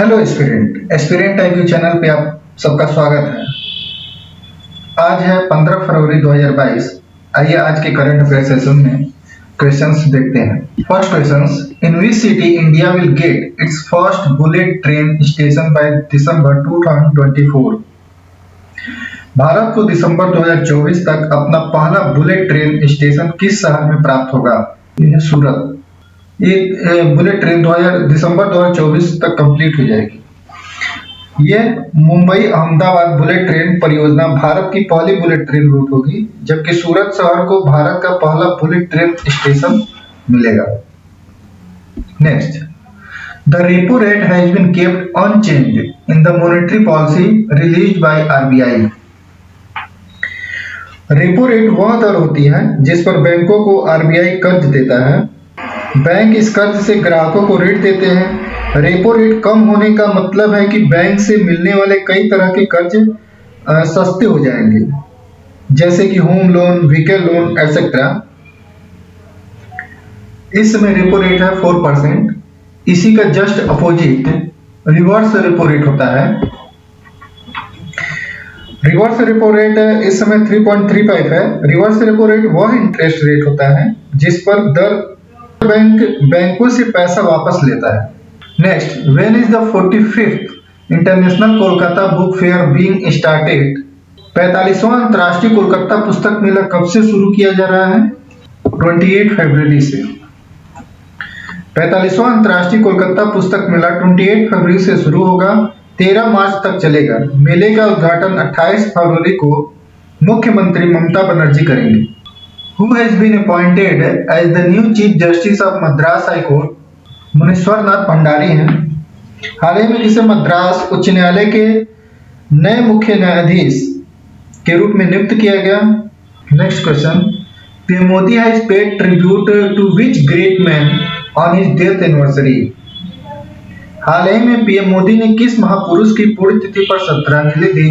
Hello aspirant aspirant IQ channel पे आप सबका स्वागत है। आज है 15 फरवरी 2022। आइए आज के करंट अफेयर सेशन में क्वेश्चंस देखते हैं। First questions, in which city India will get it's first bullet train station by December 2024। Bharat को दिसंबर 2024 तक अपना पहला बुलेट ट्रेन स्टेशन किस शहर में प्राप्त होगा? यह सूरत। ये बुलेट ट्रेन दिसंबर 2024 तक कंप्लीट हो जाएगी। ये मुंबई अहमदाबाद बुलेट ट्रेन परियोजना भारत की पहली बुलेट ट्रेन रूट होगी, जबकि सूरत शहर को भारत का पहला बुलेट ट्रेन स्टेशन मिलेगा। Next, the repo rate has been kept unchanged in the monetary policy released by RBI. Repo rate वह दर होती है जिस पर बैंकों को आरबीआई कर्ज देता है। बैंक इस कर्ज से ग्राहकों को ऋण देते हैं। रेपो रेट कम होने का मतलब है कि बैंक से मिलने वाले कई तरह के कर्ज सस्ते हो जाएंगे, जैसे कि home loan, vehicle loan etcetera. इस समय रेपो रेट है 4%। इसी का just opposite reverse repo rate होता है। रिवर्स रेपो रेट इस समय 3.35 है। रिवर्स रेपो रेट वह इंटरेस्ट रेट होता है जिस पर दर बैंकों से पैसा वापस लेता है। Next, when is the 45th international Kolkata book fair being started? 45वां अंतर्राष्ट्रीय कोलकाता पुस्तक मेला कब से शुरू किया जा रहा है? 28 फरवरी से। 45वां अंतर्राष्ट्रीय कोलकाता पुस्तक मेला 28 फरवरी से शुरू होगा, 13 मार्च तक चलेगा। मेले का उद्घाटन 28 फरवरी को मुख्यमंत्री ममता बनर्जी करेंगे। Who has been appointed as the new Chief Justice of Madras High Court? मुनीश्वर नाथ भंडारी हैं। हाल ही में इसे मद्रास उच्च न्यायालय के नए मुख्य न्यायाधीश के रूप में नियुक्त किया गया। Next question, PM Modi has paid tribute to which great man on his death anniversary? हाल ही में पीएम मोदी ने किस महापुरुष की पुण्यतिथि पर श्रद्धांजलि दी?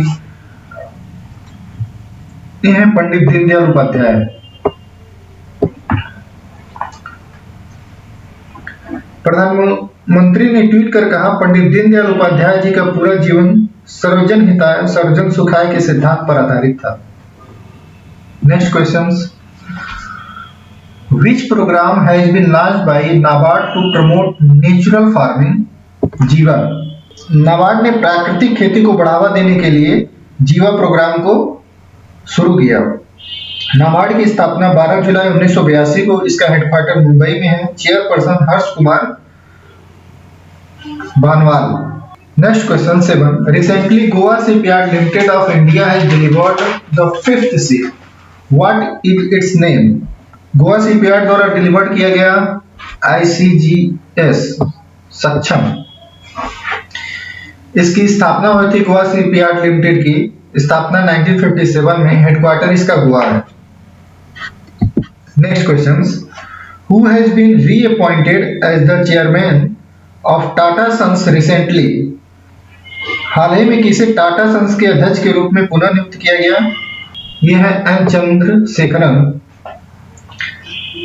ये हैं पंडित दीनदयाल उपाध्याय। प्रधानमंत्री ने ट्वीट कर कहा, पंडित दीनदयाल उपाध्याय जी का पूरा जीवन सर्वजन हिताय सर्वजन सुखाय के सिद्धांत पर आधारित था। Next questions, which program has been launched by NABARD to promote natural farming? Jiva. NABARD ने प्राकृतिक खेती को बढ़ावा देने के लिए जीवा प्रोग्राम को शुरू किया। नाबार्ड की स्थापना 12 जुलाई 1982 को, इसका हेडक्वार्टर मुंबई में है। Chairperson Harsh Kumar Banwal. Next question 7, recently Goa shipyard limited of India has delivered the 5th ship, what is its name? Goa shipyard द्वारा डिलीवर्ड किया गया ICGS सक्षम। इसकी स्थापना हुई थी गोवा शिपयार्ड लिमिटेड की स्थापना 1957 में। हेडक्वार्टर इसका गोवा है। Next questions, who has been reappointed as the chairman of Tata Sons recently? हाल ही में किसे टाटा सन्स के अध्यक्ष के रूप में पुनः नियुक्त किया गया? यह है एन चंद्रशेखरन।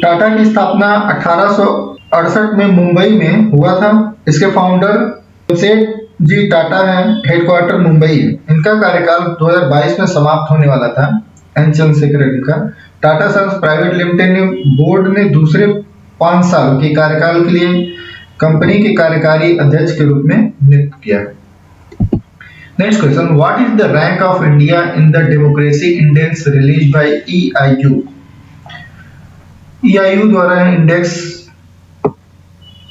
टाटा की स्थापना 1868 में मुंबई में हुआ था। इसके फाउंडर सेठ जी टाटा हैं। हेडक्वार्टर मुंबई है। इनका कार्यकाल 2022 में समाप्त होने वाला था। एन चंद्रशेखरन का टाटा सन्स प्राइवेट लिमिटेड ने बोर्ड ने दूसरे 5 साल के कार्यकाल के लिए कंपनी के कार्यकारी अध्यक्ष के रूप में नियुक्त किया। Next question, what is the rank of India in the democracy index release by EIU? EIU द्वारा इंडेक्स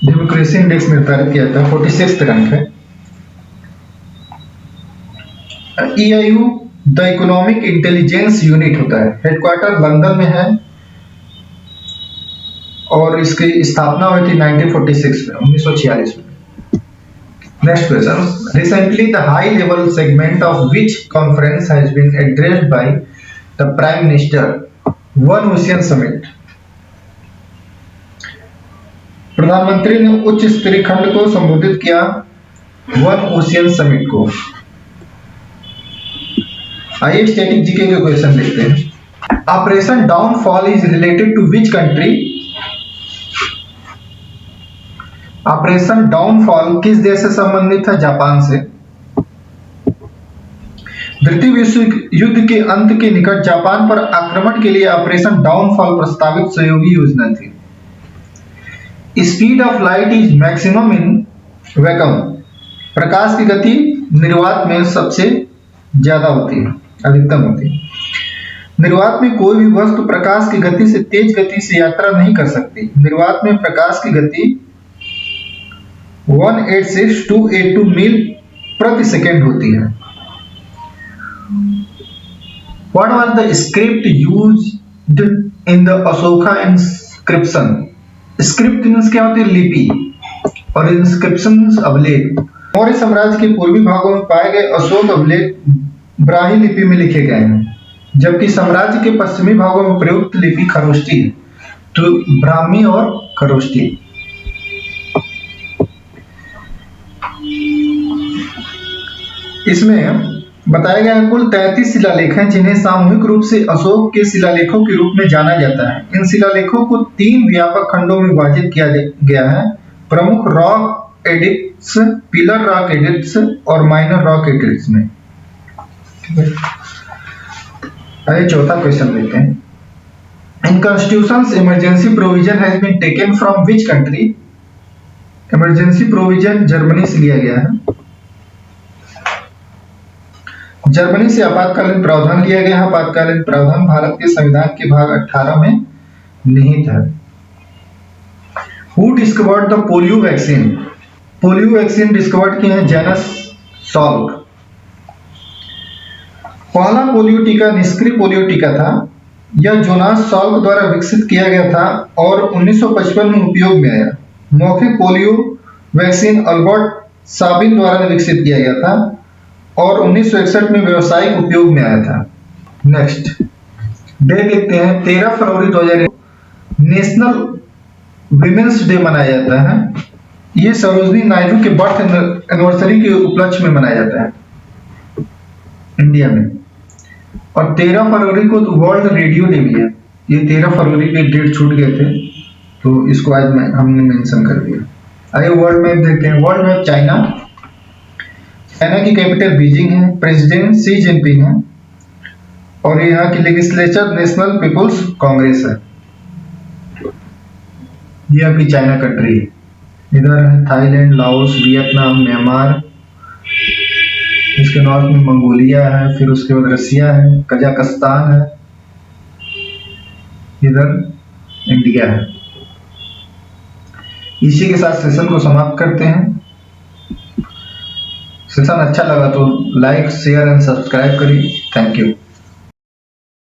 डेमोक्रेसी इंडेक्स निर्धारित किया था। 46 रैंक है। EIU the economic intelligence unit होता है। हेडक्वार्टर लंदन में है और इसकी स्थापना हुई थी 1946 में, 1946 में। Next question, recently the high level segment of which conference has been addressed by the prime minister? One ocean summit. प्रधानमंत्री ने उच्च स्तरीय खंड को संबोधित किया वन ओशियन समिट को। आइए स्टैटिक जीके के क्वेश्चन देखते हैं। Operation downfall is related to which country? Operation downfall किस देश से संबंधित है? जापान से। द्वितीय विश्व युद्ध के अंत के निकट जापान पर आक्रमण के लिए ऑपरेशन डाउनफॉल प्रस्तावित सहयोगी योजना थी। Speed of light is maximum in vacuum. प्रकाश की गति निर्वात में सबसे ज्यादा होती है, अधिकतम होती है। निर्वात में कोई भी वस्तु प्रकाश की गति से तेज गति से यात्रा नहीं कर सकती। निर्वात में प्रकाश की गति 186-282 मील प्रति सेकेंड होती है। What was the script used in the Ashoka inscription? Script means क्या होती है? लिपि, और इंस्क्रिप्शन अभिलेख। मौर्य साम्राज्य के पूर्वी भागों में पाए गए अशोक अभिलेख ब्राह्मी लिपि में लिखे गए हैं, जबकि साम्राज्य के पश्चिमी भागों में प्रयुक्त लिपि खरोष्ठी है। तो ब्राह्मी और खरोष्ठी। इसमें बताया गया है कुल 33 शिलालेख हैं, जिन्हें सामूहिक रूप से अशोक के शिलालेखों के रूप में जाना जाता है। इन शिलालेखों को 3 व्यापक खंडों में विभाजित किया गया है: प्रमुख rock edicts, pillar rock edicts और माइनर रॉक एडिक्ट्स में। आइए चौथा क्वेश्चन देखते हैं। In constitutions emergency provision has been taken from which country? Emergency provision Germany से लिया गया है। जर्मनी से आपातकालीन प्रावधान लिया गया है। आपातकालीन प्रावधान भारत के संविधान के भाग 18 में निहित है। Who discovered the polio vaccine? Polio vaccine discovered किए हैं जेनस सॉल्क। पहला पोलियो टीका निष्क्रिय पोलियो टीका था। यह जोनास सॉल्क द्वारा विकसित किया गया था और 1955 में उपयोग में आया। मौखिक पोलियो वैक्सीन अल्बर्ट साबिन द्वारा विकसित किया गया था और 1961 में व्यावसायिक उपयोग में आया था। नेक्स्ट डेट लिखते हैं। 13 फरवरी 2001 नेशनल विमेंस डे मनाया जाता है। ये सरोजनी नायडू के बर्थ एनिवर्सरी के उपलक्ष्य में मनाया जाता है इंडिया में। और 13 फरवरी को वर्ल्ड रेडियो डे भी है। ये 13 फरवरी के डेट छूट गए थे, तो इसको आज हमने मेंशन कर दिया। आइए वर्ल्ड मैप देखते हैं। वर्ल्ड मैप चाइना की कैपिटल बीजिंग है। प्रेसिडेंट शी जिनपिंग है और यहाँ की लेजिस्लेचर नेशनल पीपुल्स कांग्रेस है। ये आपकी चाइना कंट्री है। इधर है थाईलैंड, लाओस, वियतनाम, म्यांमार। इसके नॉर्थ में मंगोलिया है, फिर उसके बाद रसिया है, कजाकिस्तान है, इधर इंडिया है। इसी के साथ सेशन को समाप्त करते हैं। सेशन अच्छा लगा तो लाइक, शेयर एंड सब्सक्राइब करिए। Thank you.